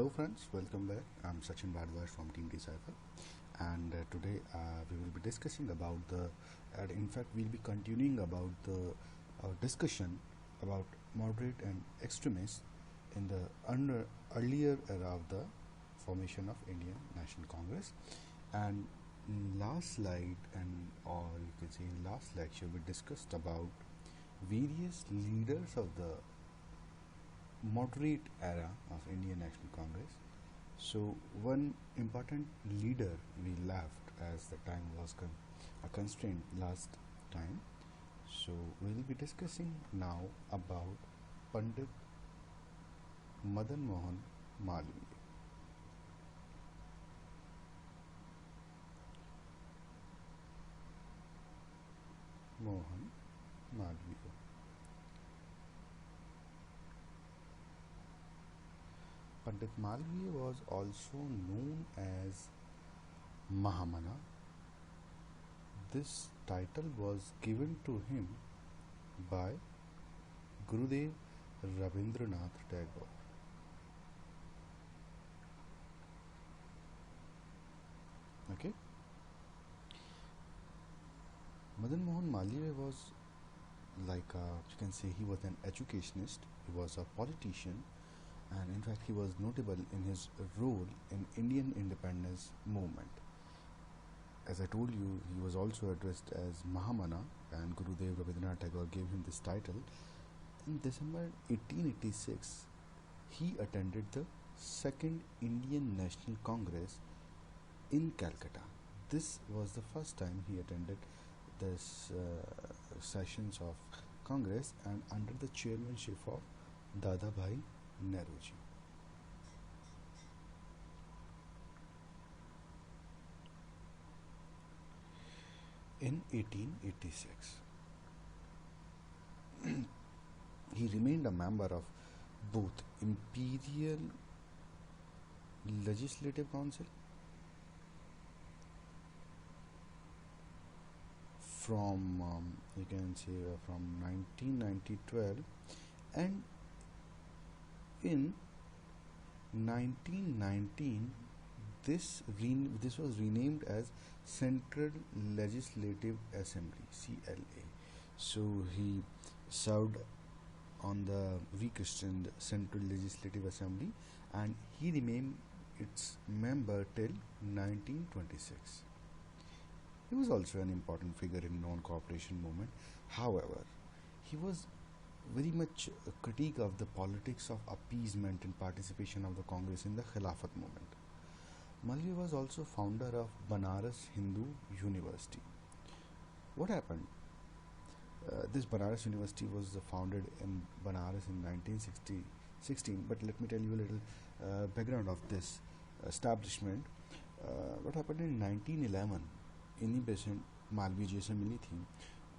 Hello friends, welcome back. I'm Sachin from Team Decipher, and today we will be discussing about in fact we'll be continuing about the discussion about moderate and extremists in the earlier era of the formation of Indian National Congress. And in last slide, and or you can say in last lecture, we discussed about various leaders of the moderate era of Indian National Congress. So one important leader we left, as the time was a constraint last time. So we'll be discussing now about Pandit Madan Mohan Malaviya. Mohan Malaviya. Pandit Malaviya was also known as Mahamana. This title was given to him by Gurudev Rabindranath Tagore. Okay. Madan Mohan Malaviya was you can say he was an educationist, he was a politician, and in fact he was notable in his role in Indian independence movement. As I told you, he was also addressed as Mahamana, and Gurudev Rabindranath Tagore gave him this title. In December 1886, he attended the Second Indian National Congress in Calcutta. This was the first time he attended this sessions of Congress, and under the chairmanship of Dadabhai Nehruji. In 1886, he remained a member of both Imperial Legislative Council from you can say from 1912, and in 1919 this was renamed as Central Legislative Assembly, CLA. So he served on the rechristened Central Legislative Assembly, and he remained its member till 1926. He was also an important figure in non-cooperation movement. However, he was very much a critique of the politics of appeasement and participation of the Congress in the Khilafat movement. Malaviya was also founder of Banaras Hindu University. What happened? This Banaras University was founded in Banaras in 1916, but let me tell you a little background of this establishment. What happened in 1911? इन्हीं patient Malviya जी से मिली थी,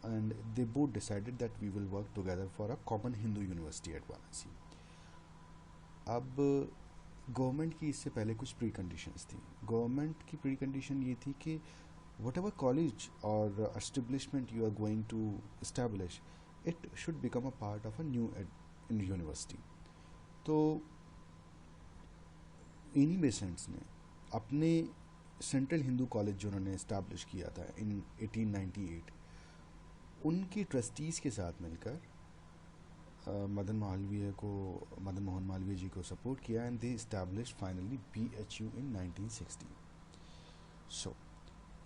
and they both decided that we will work together for a common Hindu university at Varanasi. अब government की इससे पहले कुछ pre conditions थी. Government की प्री कंडीशन ये थी कि whatever college or establishment you are going to establish, it should become a part of a new university. तो इन्हीं पेशेंट्स ने अपने सेंट्रल हिंदू कॉलेज जो उन्होंने इस्टेब्लिश किया था इन 1898, उनकी ट्रस्टीज़ के साथ मिलकर मदन मोहन मालवीय जी को सपोर्ट किया, and they establish finally BHU in 1960. So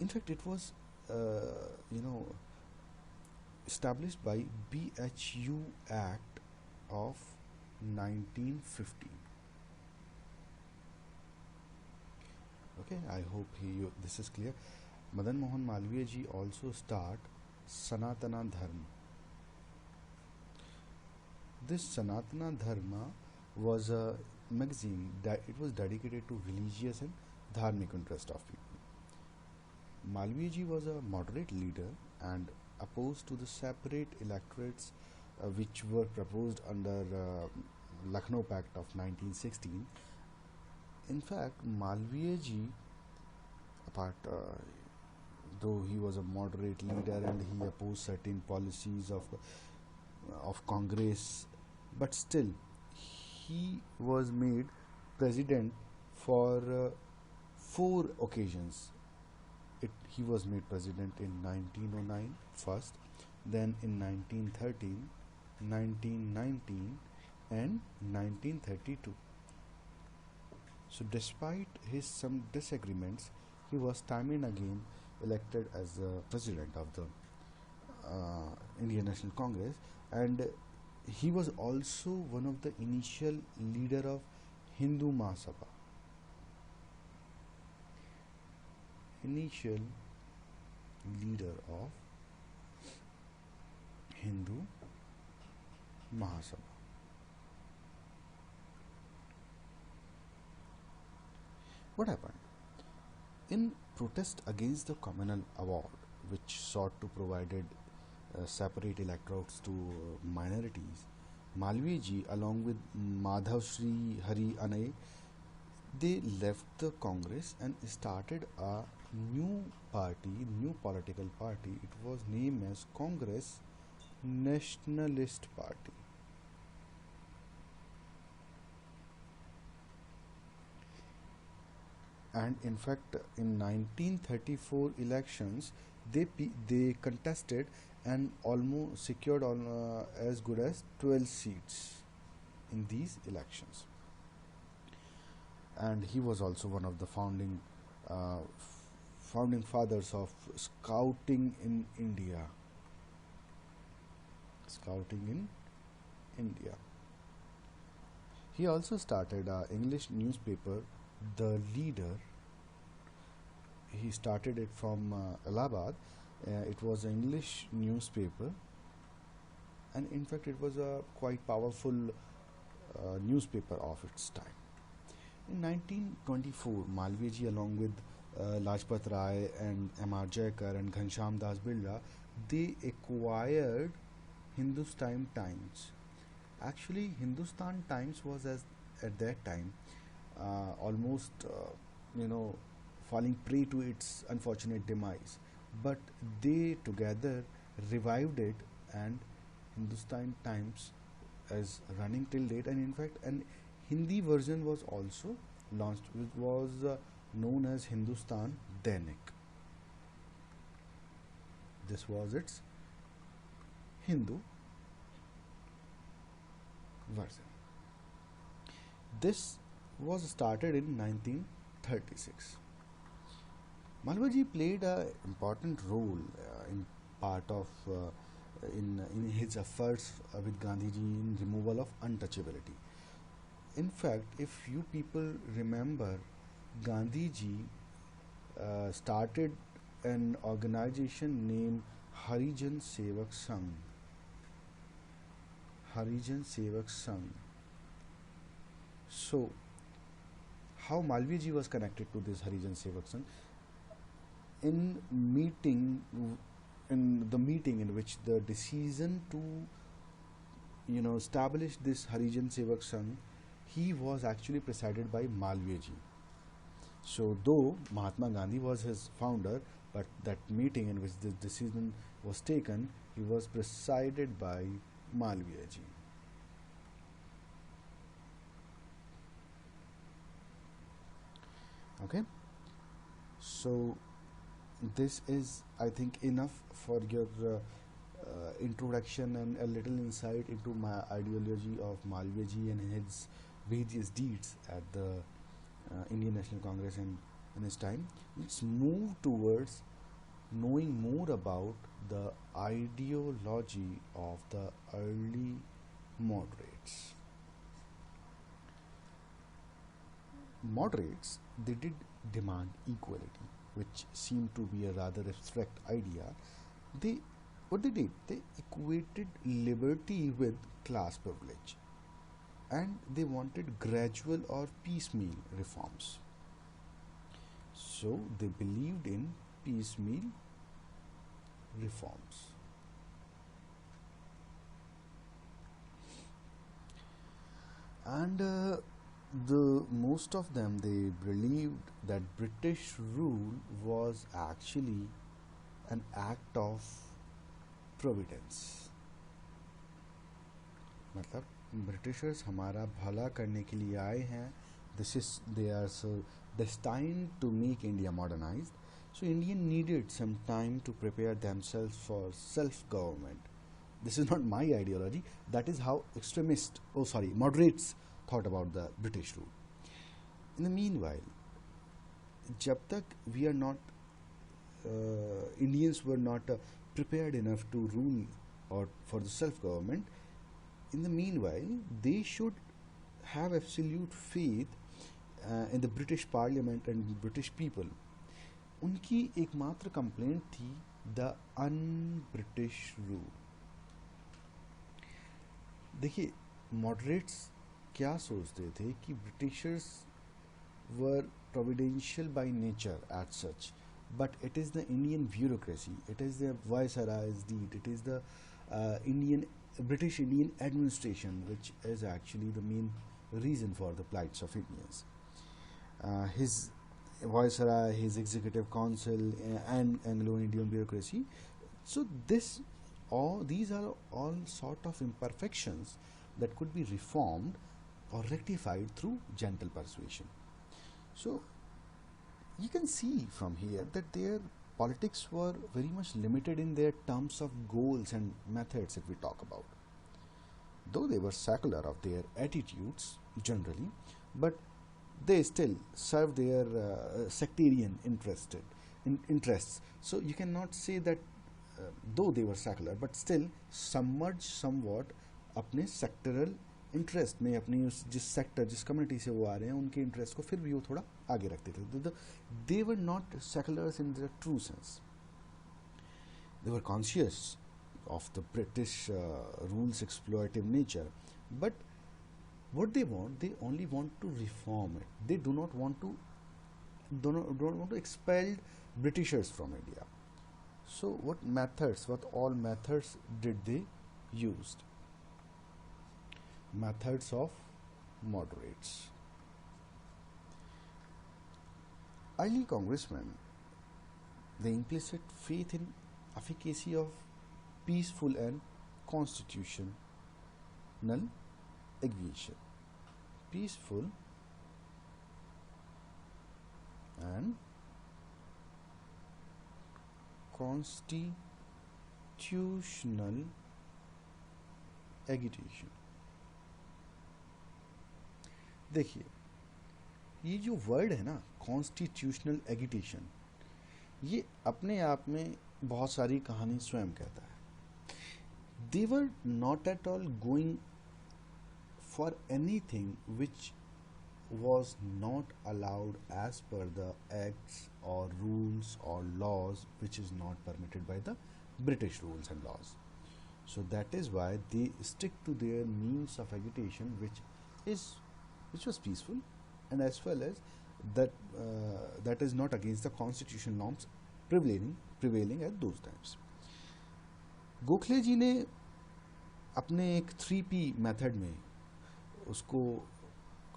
in fact it was established by BHU Act of 1950. Okay, I hope this is clear. Madan Mohan Malaviya ji also start Sanatana Dharma. This Sanatana Dharma was a magazine that it was dedicated to religious and dharmic interest of people. Malaviya ji was a moderate leader and opposed to the separate electorates which were proposed under Lucknow Pact of 1916. In fact, Malaviya ji, though he was a moderate leader and he opposed certain policies of Congress, but still he was made president for 4 occasions. He was made president in 1909 first, then in 1913, 1919, and 1932. So, despite his some disagreements, he was time and again elected as the president of the Indian National Congress, and he was also one of the initial leader of Hindu Mahasabha. Initial leader of Hindu Mahasabha. What happened? In protest against the communal award, which sought to provide separate electorates to minorities, Malviya ji, along with Madhav Shri Hari Anay, they left the Congress and started a new party, new political party. It was named as Congress Nationalist Party. And in fact, in 1934 elections, they contested and almost secured as good as 12 seats in these elections. And he was also one of the founding fathers of scouting in India. Scouting in India. He also started an English newspaper, The Leader. He started it from Allahabad. It was an English newspaper, and in fact, it was a quite powerful newspaper of its time. In 1924, Malviya ji, along with Lajpat Rai and M.R. Jaikar and Ghanshyam Das Birla, they acquired Hindustan Times. Actually, Hindustan Times was at that time almost falling prey to its unfortunate demise, but they together revived it, and Hindustan Times is running till date. And in fact, an Hindi version was also launched, which was known as Hindustan Dainik. This was its Hindu version. This was started in 1936. Malviya ji played an important role in part of in his efforts with Gandhi ji in removal of untouchability. In fact, if you people remember, Gandhi ji started an organization named Harijan Sevak Sangh. Harijan Sevak Sangh. So, how Malviya ji was connected to this Harijan Sevak Sangh? In the meeting in which the decision to establish this Harijan Sevak Sangh, he was actually presided by Malviya ji. So though Mahatma Gandhi was his founder, but that meeting in which this decision was taken, he was presided by Malviya ji. Okay, so this is, I think, enough for your introduction and a little insight into my ideology of Malviya ji and his various deeds at the Indian National Congress in his time. Let's move towards knowing more about the ideology of the early moderates. Moderates, they did demand equality, which seemed to be a rather abstract idea. What they did, they equated liberty with class privilege, and they wanted gradual or piecemeal reforms. So they believed in piecemeal reforms. And the most of them, they believed that British rule was actually an act of providence. मतलब Britishers हमारा भला करने के लिए आए हैं, This is they are so destined to make India modernized. So Indian needed some time to prepare themselves for self-government. This is not my ideology. That is how moderates thought about the British rule. In the meanwhile, जब तक we are not Indians were not prepared enough to rule or for the self-government. In the meanwhile, they should have absolute faith in the British Parliament and the British people. उनकी एकमात्र complaint थी the un British rule. देखिए, moderates क्या सोचते थे कि Britishers were providential by nature as such, but it is the Indian bureaucracy, it is the viceroy's deed, it is the Indian British Indian administration which is actually the main reason for the plights of Indians. His viceroy, his executive council, and Anglo-Indian bureaucracy. So these are all sort of imperfections that could be reformed or rectified through gentle persuasion. So you can see from here that their politics were very much limited in their terms of goals and methods that we talk about. Though they were secular of their attitudes generally, but they still serve their sectarian interests. So you cannot say that though they were secular, but still submerged somewhat अपने sectoral interest में अपनी उस जिस sector जिस community से वो आ रहे हैं उनके इंटरेस्ट को फिर भी वो थोड़ा आगे रखते थे. They were not seculars in the true sense. They were conscious of the British rules exploitative nature, but what they want, they only want to reform it. They do not want to expel Britishers from India. So what all methods did they used? Methods of moderates. Early congressmen, they implicit faith in efficacy of peaceful and constitutional aviation. Peaceful and constitutional agitation. देखिए, ये जो word है ना constitutional agitation, ये अपने आप में बहुत सारी कहानी स्वयं कहता है. They were not at all going for anything which was not allowed as per the acts or rules or laws which is not permitted by the British rules and laws. So that is why they stick to their means of agitation which was peaceful and as well as that is not against the constitutional norms prevailing at those times. Gokhale ji ने अपने एक 3P method में उसको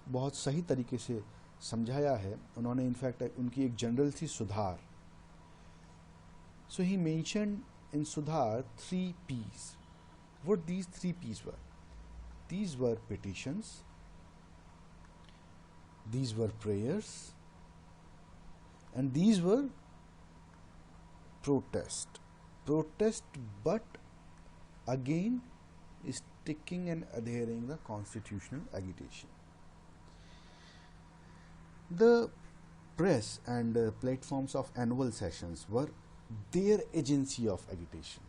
बहुत सही तरीके से समझाया है. उन्होंने इनफैक्ट उनकी एक जनरल थी सुधार. सो ही मेंशन्ड इन सुधार 3 P's. What these 3 P's were? These were petitions, these were prayers, and these were protest, but again sticking and adhering the constitutional agitation. The press and platforms of annual sessions were their agency of agitation.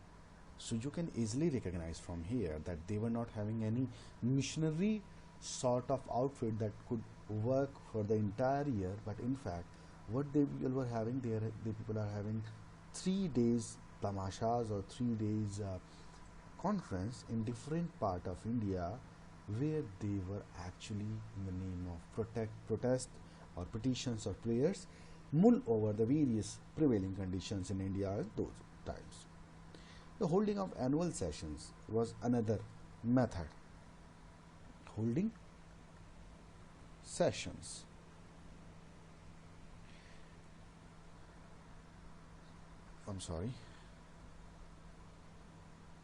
So you can easily recognize from here that they were not having any missionary sort of outfit that could work for the entire year, but in fact what they were having, the people are having 3 days tamashas or 3 days conference in different part of India where they were actually in the name of protest or petitions or prayers mull over the various prevailing conditions in India at those times. The holding of annual sessions was another method. Holding sessions. I'm sorry.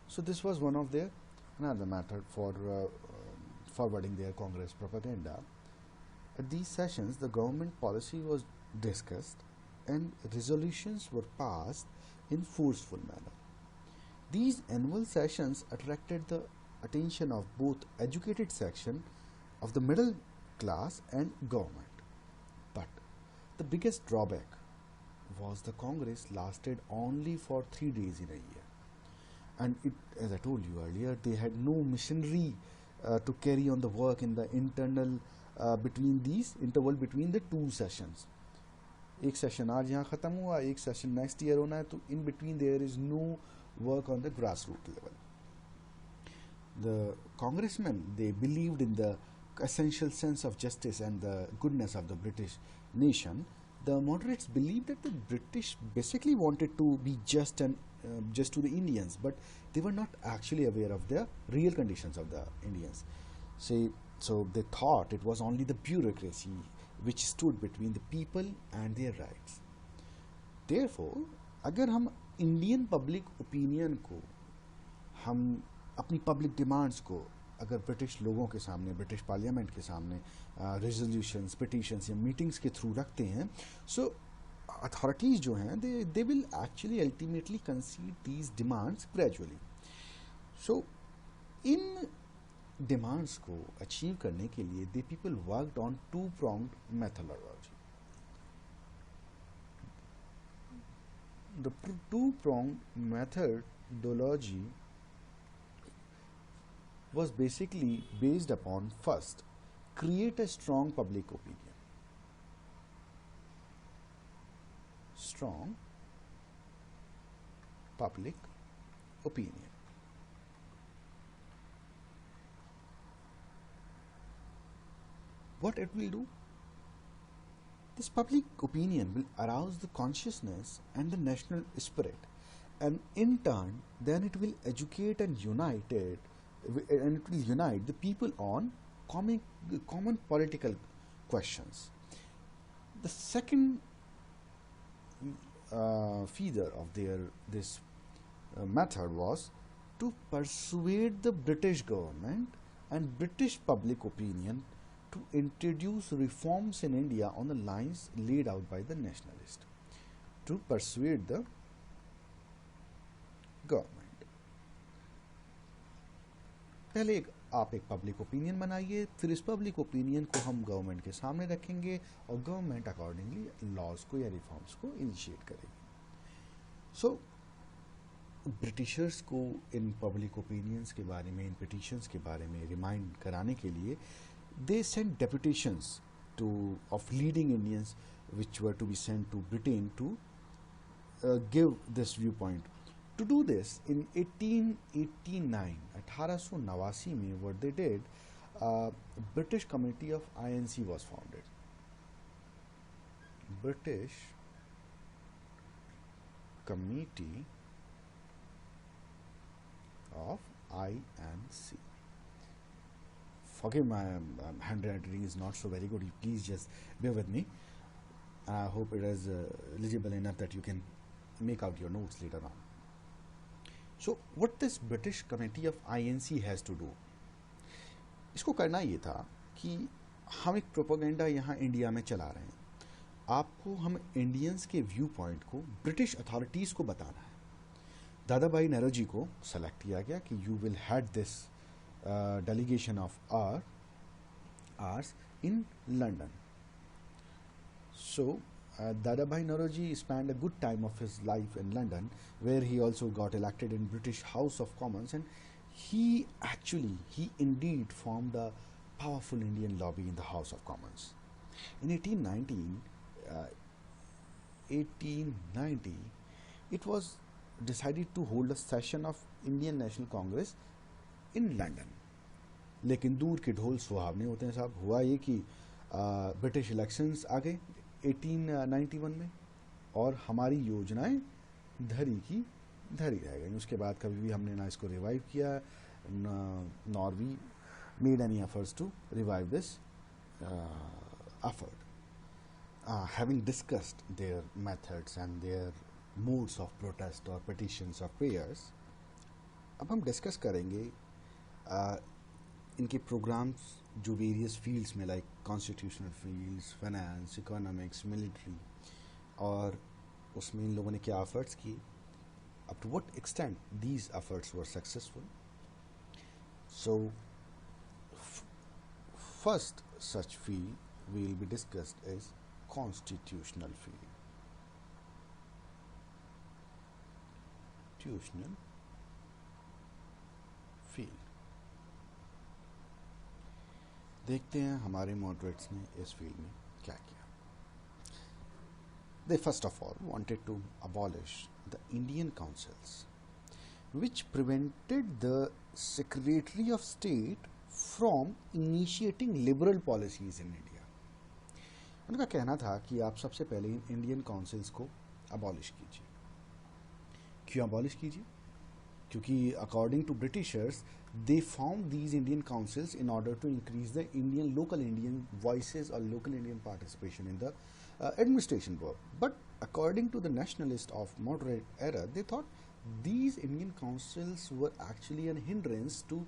So this was one of their another method for forwarding their Congress propaganda. At these sessions, the government policy was discussed and resolutions were passed in forceful manner. These annual sessions attracted the attention of both educated section of the middle class and government. But the biggest drawback was the Congress lasted only for 3 days in a year. And it, as I told you earlier, they had no machinery to carry on the work in the internal between these interval between the two sessions. एक session आज यहाँ ख़त्म हुआ, एक session next year होना है, तो in between there is no work on the grassroots level. The congressmen, they believed in the essential sense of justice and the goodness of the British nation. The moderates believed that the British basically wanted to be just and just to the Indians, but they were not actually aware of the real conditions of the Indians. So they thought it was only the bureaucracy which stood between the people and their rights. Therefore, अगर हम Indian public opinion को, हम अपनी public demands को अगर British लोगों के सामने, ब्रिटिश पार्लियामेंट के सामने रेजोल्यूशंस, पिटिशंस या मीटिंग्स के थ्रू रखते हैं, सो अथॉरिटीज़ जो हैं they will actually ultimately concede these demands gradually. So इन डिमांड्स को अचीव करने के लिए they people worked on two pronged methodology. The two-pronged methodology was basically based upon, first, create a strong public opinion. Strong public opinion. What it will do? This public opinion will arouse the consciousness and the national spirit, and in turn, then it will educate and unite the people on common political questions. The second feeder of this method was to persuade the British government and British public opinion to introduce reforms in India on the lines laid out by the nationalists, to persuade the government. पहले आप एक public opinion बनाइए, फिर इस public opinion को हम government के सामने रखेंगे और गवर्नमेंट अकॉर्डिंगली लॉज को या रिफॉर्म्स को इनिशिएट करेगी. सो ब्रिटिशर्स को इन पब्लिक ओपिनियंस के बारे में, इन पिटिशंस के बारे में रिमाइंड कराने के लिए they sent deputations of leading Indians which were to be sent to Britain to give this viewpoint. To do this, in 1889, 1889 में, what they did, British Committee of INC was founded. British Committee of INC. Forgive my handwriting is not so very good. Please just bear with me. I hope it is legible enough that you can make out your notes later on. So, what this British Committee of INC has to do? इसको करना ये था कि हम एक propaganda यहाँ India में चला रहे हैं. आपको हम इंडियंस के व्यू पॉइंट को ब्रिटिश अथॉरिटीज़ को बताना है. दादा भाई नौरोजी को सेलेक्ट किया गया कि you will had this delegation of ours in London. So Dadabhai Naoroji spent a good time of his life in London, where he also got elected in British House of Commons, and he indeed formed a powerful Indian lobby in the House of Commons. In 1890, it was decided to hold a session of Indian National Congress in London. लेकिन दूर के ढोल सुहावने होते हैं साहब. हुआ ये कि ब्रिटिश इलेक्शंस आ गए 1891 में और हमारी योजनाएं धरी की धरी रह गई. उसके बाद कभी भी हमने ना इसको रिवाइव किया, nor we made any efforts to revive this effort. Having discussed their methods and their modes of protest or petitions or prayers, अब हम डिस्कस करेंगे इनके प्रोग्राम्स जो वेरियस फील्ड्स में, like constitutional fields, finance, economics, military, और उसमें इन लोगों ने क्या एफर्ट्स किए, up to what extent these efforts were successful. So, first such field we will be discussed is constitutional field. Constitutional field. देखते हैं हमारे मॉडरेट्स ने इस फील्ड में क्या किया. They first of all wanted to abolish the Indian councils, which prevented the Secretary of State from initiating liberal policies in India. उनका कहना था कि आप सबसे पहले इंडियन काउंसिल्स को अबॉलिश कीजिए. क्यों अबॉलिश कीजिए? क्योंकि according to Britishers they found these Indian councils in order to increase the local Indian voices or local Indian participation in the administration work. But according to the nationalists of moderate era, they thought these Indian councils were actually a hindrance to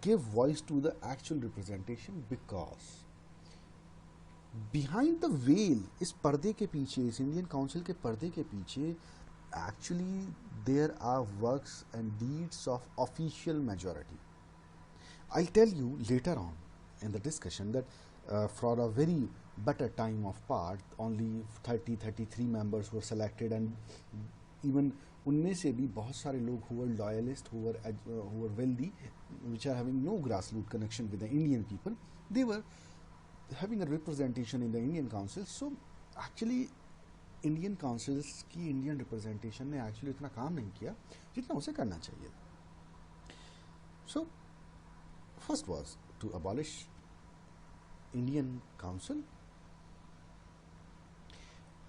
give voice to the actual representation, because behind the veil, इस पर्दे के पीछे, इस Indian council के पर्दे के पीछे, actually there are works and deeds of official majority. I'll tell you later on in the discussion that for a very better time of part, only 33 members were selected, and even उनमें से भी बहुत सारे लोग who were loyalist, who were wealthy, which are having no grassroots connection with the Indian people, they were having a representation in the Indian council. So actually Indian councils की Indian representation ने actually इतना काम नहीं किया जितना उसे करना चाहिए. So first was to abolish Indian council,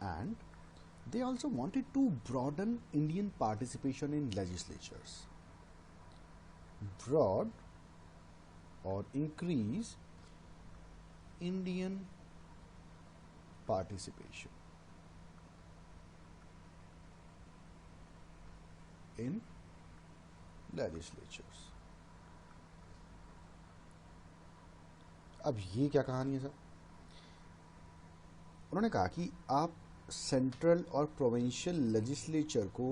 and they also wanted to broaden Indian participation in legislatures, broad or increase Indian participation in legislatures. अब ये क्या कहानी है सर? उन्होंने कहा कि आप सेंट्रल और प्रोविंशियल लेजिस्लेचर को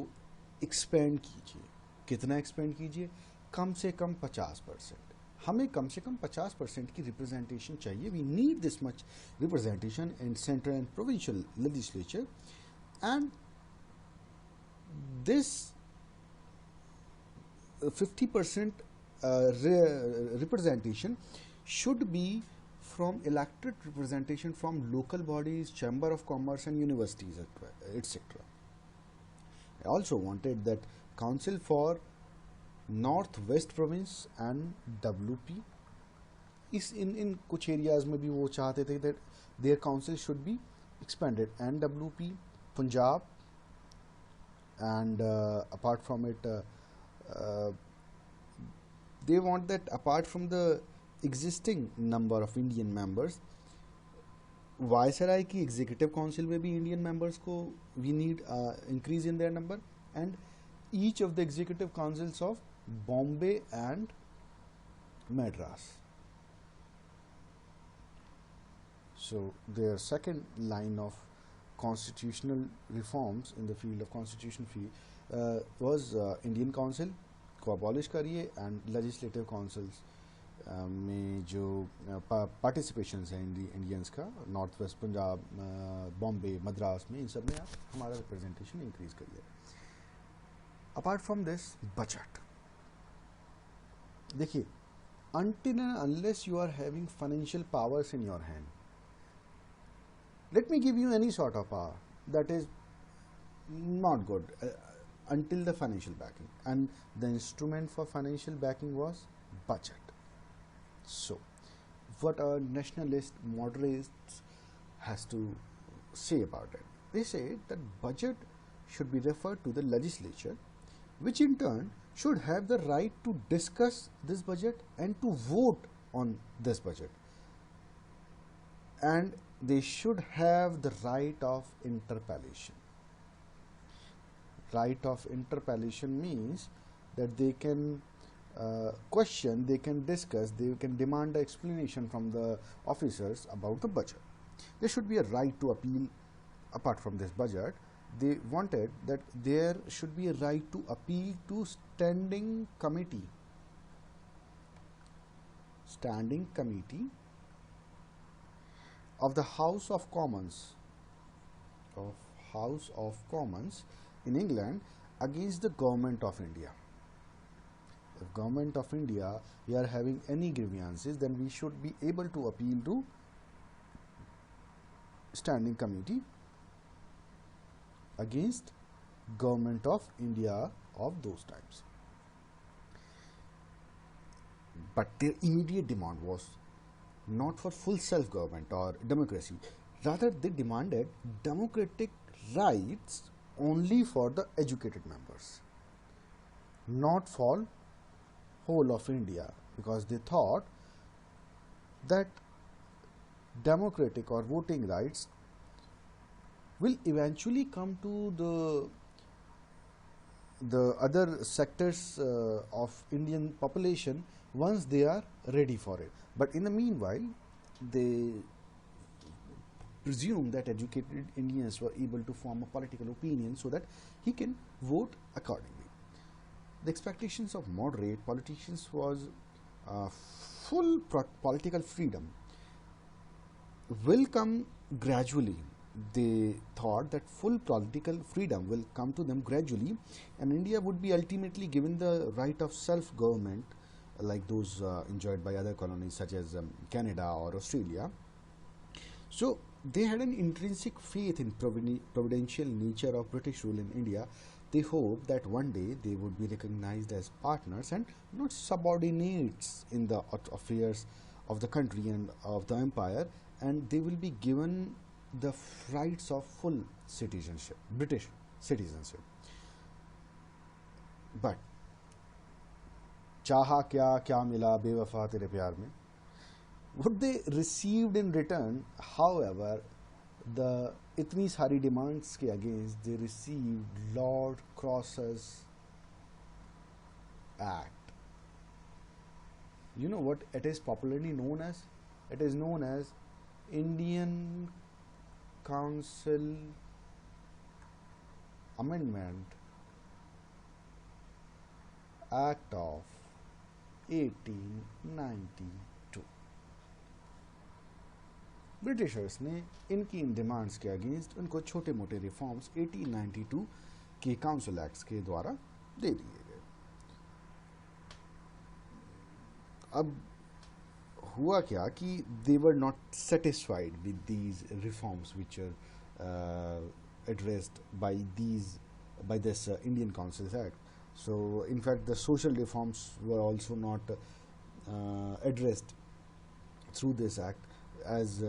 एक्सपेंड कीजिए. कितना एक्सपेंड कीजिए? कम से कम 50%. हमें कम से कम 50% की रिप्रेजेंटेशन चाहिए. We need this much representation in central and provincial legislature, and this 50% representation should be from elected representation from local bodies, chamber of commerce and universities, etc. I also wanted that council for northwest province and WP. in कुछ areas में भी वो चाहते थे that their council should be expanded, and WP, Punjab, and apart from it they want that apart from the existing number of Indian members, viceroy की executive council में भी Indian members को we need increase in their number, and each of the executive councils of Bombay and Madras. So their second line of constitutional reforms in the field of constitution was Indian Council को abolish करिए, and legislative councils में जो participations हैं Indians का north west Punjab, Bombay, Madras में, इन सब में आप हमारा रिप्रेजेंटेशन इंक्रीज करिए. अपार्ट फ्रॉम दिस बजट, देखिए, until and unless you are having financial powers in your hand, let me give you any sort of power that is not good until the financial backing, and the instrument for financial backing was budget. So what our nationalist moderates has to say about it? They say that budget should be referred to the legislature, which in turn should have the right to discuss this budget and to vote on this budget, and they should have the right of interpellation. Right of interpellation means that they can question, they can discuss, they can demand an explanation from the officers about the budget. There should be a right to appeal apart from this budget. They wanted that there should be a right to appeal to standing committee of the of House of Commons in England against the government of India. If government of India we are having any grievances, then we should be able to appeal to standing committee against government of India of those times. But their immediate demand was not for full self-government or democracy. Rather, they demanded democratic rights only for the educated members, not for whole of India, because they thought that democratic or voting rights will eventually come to the other sectors of Indian population once they are ready for it. But in the meanwhile, they presume that educated Indians were able to form a political opinion so that he can vote accordingly. The expectations of moderate politicians was full political freedom will come gradually. They thought that full political freedom will come to them gradually, and India would be ultimately given the right of self-government like those enjoyed by other colonies such as Canada or Australia. So they had an intrinsic faith in providential nature of British rule in India. They hoped that one day they would be recognized as partners and not subordinates in the affairs of the country and of the empire, and they will be given the rights of full citizenship, British citizenship. But चाहा क्या क्या मिला बेवफा तेरे प्यार में, what they received in return, however, the इतनी सारी demands के against, they received Lord Cross's Act. You know what it is popularly known as? It is known as Indian Council Amendment Act of 1892. Britishers ने इनकी इन demands के against उनको छोटे मोटे reforms 1892 के काउंसिल एक्ट्स के द्वारा दे दिए गए. अब हुआ क्या कि they were not satisfied with these reforms which are addressed by this Indian Council Act. So in fact the social reforms were also not addressed through this act as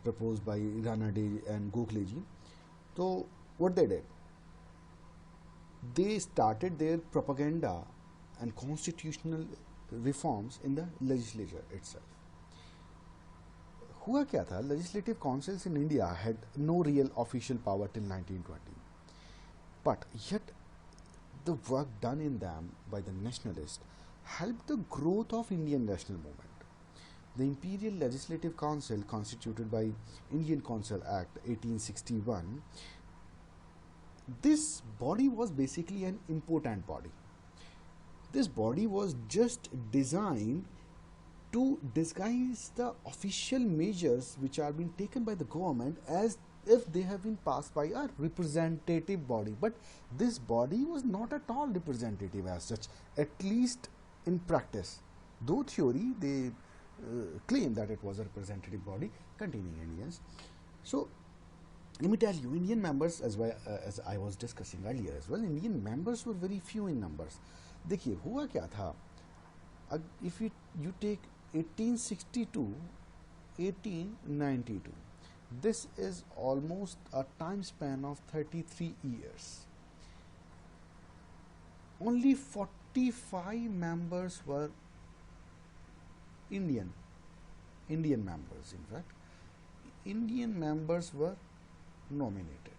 proposed by Rana Day and Gokhale ji. So what they did, they started their propaganda and constitutional reforms in the legislature itself. हुआ क्या था, legislative councils in India had no real official power till 1920, but yet the work done in them by the nationalists helped the growth of Indian national movement. The Imperial Legislative Council, constituted by Indian Council Act 1861, this body was basically an important body. This body was just designed to disguise the official measures which are being taken by the government as if they have been passed by a representative body. But this body was not at all representative as such, at least in practice. Though theory, they claim that it was a representative body containing Indians. So let me tell you, Indian members, as I was discussing earlier as well, Indian members were very few in numbers. देखिए हुआ क्या था, if you take 1862, 1892, this is almost a time span of 33 years. Only 45 members were Indian members. In fact, Indian members were nominated.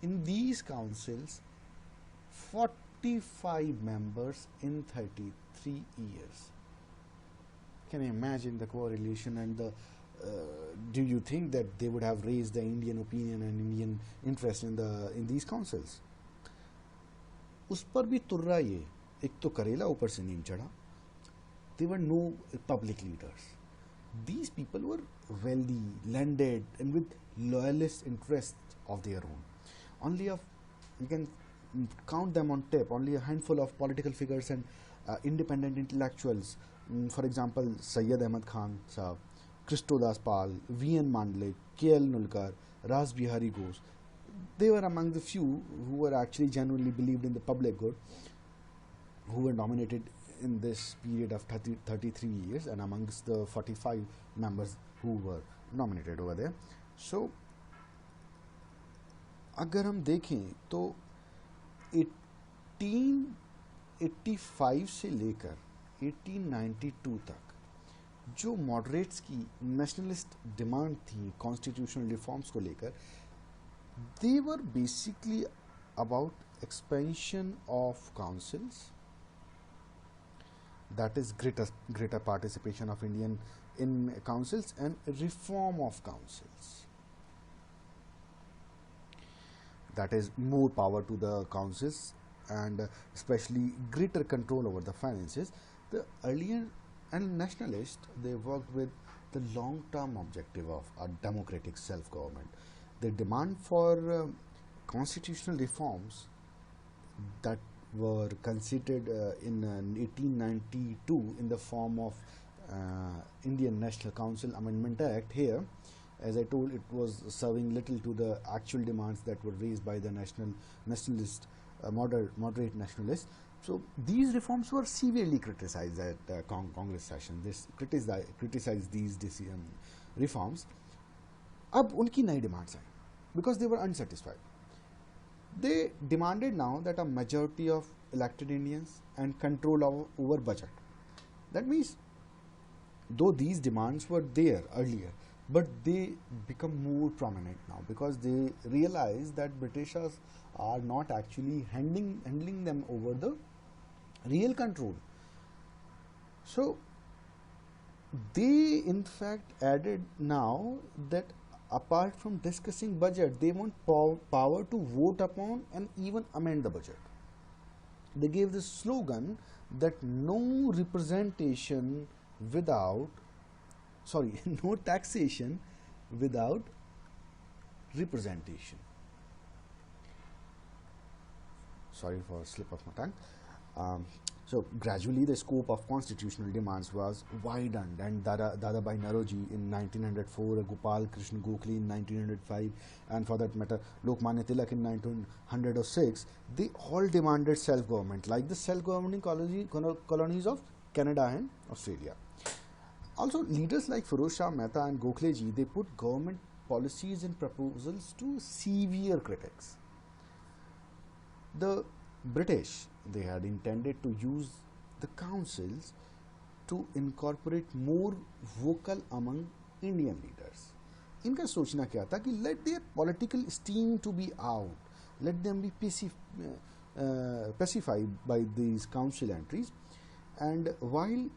In these councils, 55 members in 33 years. Can you imagine the correlation and the do you think that they would have raised the Indian opinion and Indian interest in these councils? उस पर भी तुर्रा ये एक तो करेला ऊपर से नीम चढ़ा. They were no public leaders. These people were wealthy, landed, and with loyalist interests of their own. Only you can count them on tape. Only a handful of political figures and independent intellectuals. For example, Sayyid Ahmad Khan Sahab, Christo Das Pal, V.N. Mandle, K.L. Nulkar, Ras Bihari Ghosh. They were among the few who were actually genuinely believed in the public good, who were nominated in this period of 33 years, and amongst the 45 members who were nominated over there. So, अगर हम देखें तो 1885 से लेकर 1892 तक जो moderates की nationalist demand थी कॉन्स्टिट्यूशनल रिफॉर्म्स को लेकर, they were basically about expansion of councils, that is greater participation of Indian in councils, and reform of councils, that is more power to the councils and especially greater control over the finances. The earlier and nationalists, they worked with the long-term objective of a democratic self-government. The demand for constitutional reforms that were considered in 1892 in the form of Indian National Council Amendment Act. Here, as I told, it was serving little to the actual demands that were raised by the nationalist, moderate nationalists. So these reforms were severely criticized at Congress session. This criticized these reforms. अब उनकी नई demands I because they were unsatisfied. They demanded now that a majority of elected Indians and control over budget. That means, though these demands were there earlier, but they become more prominent now because they realize that Britishers are not actually handling them over the real control. So they in fact added now that apart from discussing budget, they want power to vote upon and even amend the budget. They gave the slogan that no representation without, sorry, no taxation without representation. Sorry for slip of my tongue. So gradually the scope of constitutional demands was widened, and Dadabhai Naoroji in 1904, Gopal Krishna Gokhale in 1905, and for that matter Lokmanya Tilak in 1906, they all demanded self-government like the self-governing colonies of Canada and Australia. Also, leaders like Firoz Shah Mehta and Gokhale ji, they put government policies and proposals to severe critics. The British, they had intended to use the councils to incorporate more vocal among Indian leaders. इनका सोचना क्या था कि let their political steam to be out, let them be pacified by these council entries, and while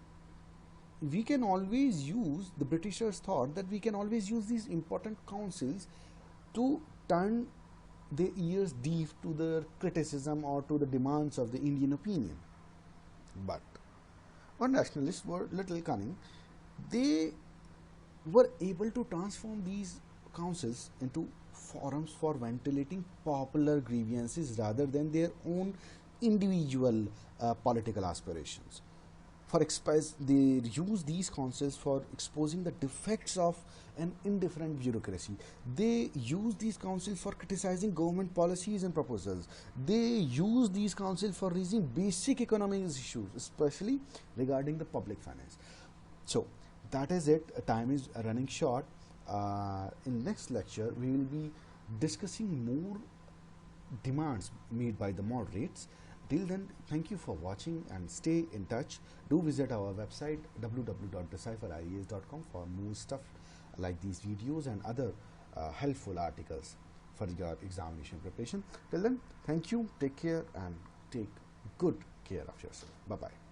we can always use, the Britishers thought that we can always use these important councils to turn their ears deaf to the criticism or to the demands of the Indian opinion. But our nationalists were little cunning. They were able to transform these councils into forums for ventilating popular grievances rather than their own individual political aspirations. They use these councils for exposing the defects of an indifferent bureaucracy. They use these councils for criticizing government policies and proposals. They use these councils for raising basic economic issues, especially regarding the public finance. So that is it. Time is running short. In next lecture, we will be discussing more demands made by the moderates. Till then, thank you for watching and stay in touch. Do visit our website www.decipheridea.com for more stuff like these videos and other helpful articles for your examination preparation. Till then, thank you, take care and take good care of yourself. Bye bye.